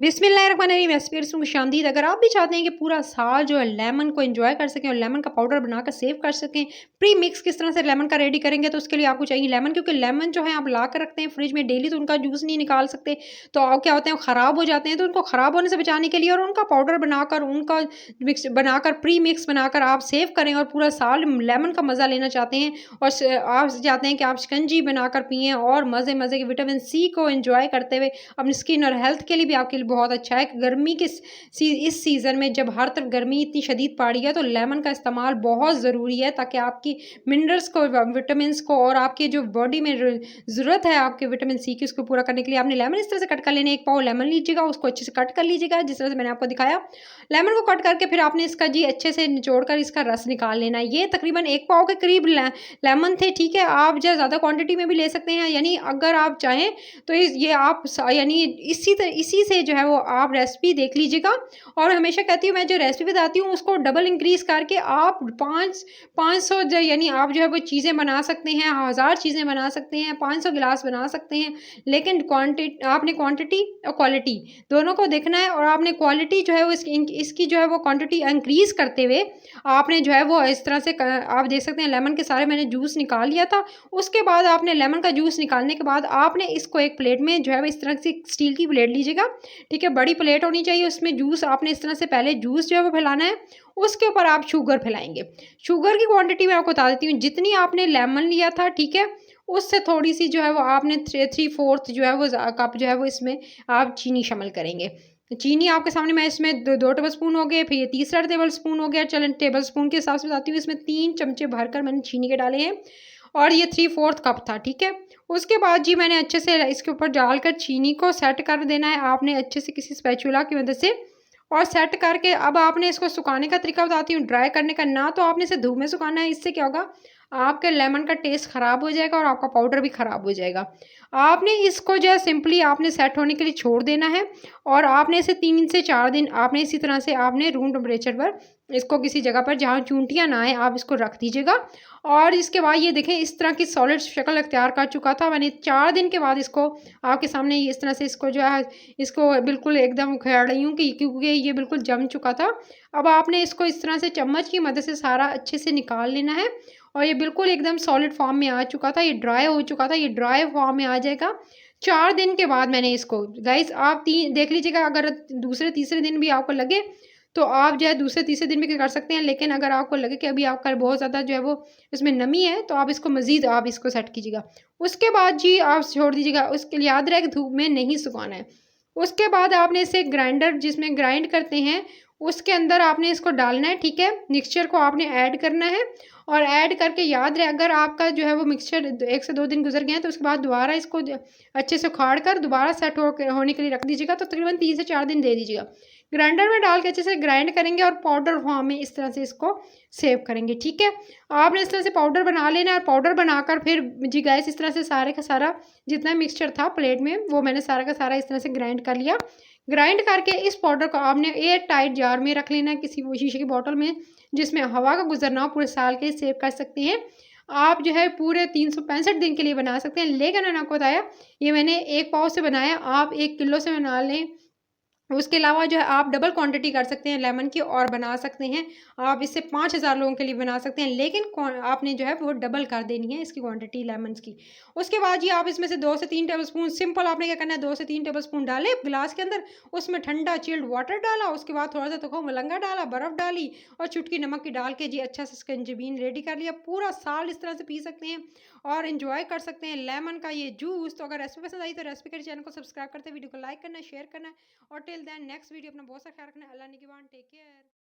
बिस्मिल्लाहिर्रहमानिर्रहीम। एस्पिरेशन खुशामदीद। अगर आप भी चाहते हैं कि पूरा साल जो है लेमन को एंजॉय कर सकें और लेमन का पाउडर बनाकर सेव कर सकें, प्री मिक्स किस तरह से लेमन का रेडी करेंगे, तो उसके लिए आपको चाहिए लेमन, क्योंकि लेमन जो है आप ला कर रखते हैं फ्रिज में डेली, तो उनका जूस नहीं निकाल सकते, तो क्या होते हैं, वो ख़राब हो जाते हैं। तो उनको ख़राब होने से बचाने के लिए और उनका पाउडर बनाकर, उनका मिक्स बनाकर, प्री मिक्स बनाकर आप सेव करें और पूरा साल लेमन का मज़ा लेना चाहते हैं और आप चाहते हैं कि आप शिकंजी बनाकर पिएँ और मज़े मज़े के विटामिन सी को एंजॉय करते हुए अपनी स्किन और हेल्थ के लिए भी आपके लिए बहुत अच्छा है। गर्मी के इस सीज़न में जब हर तरफ गर्मी इतनी शदीद पड़ रही है, तो लेमन का इस्तेमाल बहुत ज़रूरी है, ताकि आपकी मिनरल्स को, विटामिन्स को और आपकी जो बॉडी में ज़रूरत है आपके विटामिन सी की, उसको पूरा करने के लिए आपने लेमन इस तरह से कट कर लेने। एक पाव लेमन लीजिएगा, उसको अच्छे से कट कर लीजिएगा जिस तरह से मैंने आपको दिखाया। लेमन को कट करके फिर आपने इसका जी अच्छे से निचोड़ कर इसका रस निकाल लेना है। ये तकरीबन एक पाव के करीब लेमन थे, ठीक है। आप जो ज़्यादा क्वांटिटी में भी ले सकते हैं, यानी अगर आप चाहें तो ये आप यानी इसी से जो है वो आप रेसिपी देख लीजिएगा। और हमेशा कहती हूँ, मैं जो रेसिपी बताती हूँ उसको डबल इंक्रीज़ करके आप 500 यानी आप जो है वो चीज़ें बना सकते हैं, 1000 चीज़ें बना सकते हैं, 500 गिलास बना सकते हैं। लेकिन आपने क्वांटिटी और क्वालिटी दोनों को देखना है, और आपने क्वालिटी जो है वो इसकी जो है वो क्वांटिटी इंक्रीज़ करते हुए आपने जो है वो इस तरह से आप देख सकते हैं, लेमन के सारे मैंने जूस निकाल लिया था। उसके बाद आपने लेमन का जूस निकालने के बाद आपने इसको एक प्लेट में जो है वो इस तरह से स्टील की प्लेट लीजिएगा, ठीक है। बड़ी प्लेट होनी चाहिए, उसमें जूस आपने इस तरह से पहले जूस जो है वो फैलाना है, उसके ऊपर आप शुगर फैलाएँगे। शुगर की क्वांटिटी मैं आपको बता देती हूँ, जितनी आपने लेमन लिया था, ठीक है, उससे थोड़ी-सी जो है वो आपने 3/4 जो है वो कप जो है वो इसमें आप चीनी शामिल करेंगे। चीनी आपके सामने, मैं इसमें 2 टेबल स्पून हो गए, फिर ये तीसरा टेबल स्पून हो गया। चलें टेबल स्पून के हिसाब से बताती हूँ, इसमें 3 चमचे भरकर मैंने चीनी के डाले हैं, और ये 3/4 कप था, ठीक है। उसके बाद जी मैंने अच्छे से इसके ऊपर डालकर चीनी को सेट कर देना है आपने अच्छे से किसी स्पैचुला की मदद से, और सेट करके अब आपने इसको सुखाने का तरीका बताती हूँ, ड्राई करने का। ना तो आपने इसे धूप में सुखाना है, इससे क्या होगा, आपके लेमन का टेस्ट ख़राब हो जाएगा और आपका पाउडर भी ख़राब हो जाएगा। आपने इसको जो है सिंपली आपने सेट होने के लिए छोड़ देना है, और आपने इसे 3 से 4 दिन आपने इसी तरह से आपने रूम टेम्परेचर पर इसको किसी जगह पर जहाँ चूंटियाँ ना आए, आप इसको रख दीजिएगा। और इसके बाद ये देखें, इस तरह की सॉलिड शक्ल अख्तियार कर चुका था। मैंने 4 दिन के बाद इसको आपके सामने इस तरह से इसको जो है, इसको बिल्कुल एकदम उखेड़ रही हूँ कि क्योंकि ये बिल्कुल जम चुका था। अब आपने इसको इस तरह से चम्मच की मदद से सारा अच्छे से निकाल लेना है, और ये बिल्कुल एकदम सॉलिड फॉर्म में आ चुका था, ये ड्राई हो चुका था, ये ड्राई फॉर्म में आ जाएगा। 4 दिन के बाद मैंने इसको, गाइस आप 3 देख लीजिएगा, अगर दूसरे तीसरे दिन भी आपको लगे, तो आप जो है दूसरे तीसरे दिन भी कर सकते हैं। लेकिन अगर आपको लगे कि अभी आपका बहुत ज़्यादा जो है वो इसमें नमी है, तो आप इसको मज़ीद आप इसको सेट कीजिएगा। उसके बाद जी आप छोड़ दीजिएगा, उसके लिए याद रहे कि धूप में नहीं सुखाना है। उसके बाद आपने इसे ग्राइंडर जिसमें ग्राइंड करते हैं, उसके अंदर आपने इसको डालना है, ठीक है। मिक्सचर को आपने ऐड करना है, और ऐड करके याद रहे, अगर आपका जो है वो मिक्सचर 1 से 2 दिन गुज़र गए हैं, तो उसके बाद दोबारा इसको अच्छे से उखाड़ कर दोबारा सेट होने के लिए रख दीजिएगा, तो तकरीबन 3 से 4 दिन दे दीजिएगा। ग्राइंडर में डाल के अच्छे से ग्राइंड करेंगे और पाउडर फॉर्म में इस तरह से इसको सेव करेंगे, ठीक है। आपने इस तरह से पाउडर बना लेना है, और पाउडर बनाकर फिर जी गाइस इस तरह से सारे का सारा जितना मिक्सचर था प्लेट में, वो मैंने सारा का सारा इस तरह से ग्राइंड कर लिया। ग्राइंड करके इस पाउडर को आपने एयर टाइट जार में रख लेना है, किसी वो शीशे की बॉटल में, जिसमें हवा का गुजर ना हो, पूरे साल के सेव कर सकते हैं। आप जो है पूरे 365 दिन के लिए बना सकते हैं। लेकिन मैंने आपको बताया, ये मैंने 1 पाव से बनाया, आप 1 किलो से बना लें। उसके अलावा जो है आप डबल क्वांटिटी कर सकते हैं लेमन की, और बना सकते हैं। आप इससे 5000 लोगों के लिए बना सकते हैं, लेकिन आपने जो है वो डबल कर देनी है इसकी क्वांटिटी लेमन्स की। उसके बाद जी आप इसमें से 2 से 3 टेबलस्पून, सिंपल आपने क्या करना है, 2 से 3 टेबलस्पून डाले गिलास के अंदर, उसमें ठंडा चिल्ड वाटर डाला, उसके बाद थोड़ा सा तो मलंगा डाला, बर्फ़ डाली, और चुटकी नमक की डाल के जी अच्छा सा स्कंजबीन रेडी कर लिया। पूरा साल इस तरह से पी सकते हैं और एंजॉय कर सकते हैं लेमन का ये जूस। तो अगर रेसिपी पसंद आई तो रेसिपी के चैनल को सब्सक्राइब करते, वीडियो को लाइक करना, शेयर करना, और टिल देन नेक्स्ट वीडियो, अपना बहुत सा ख्याल रखना। अल्लाह निगहबान, टेक केयर।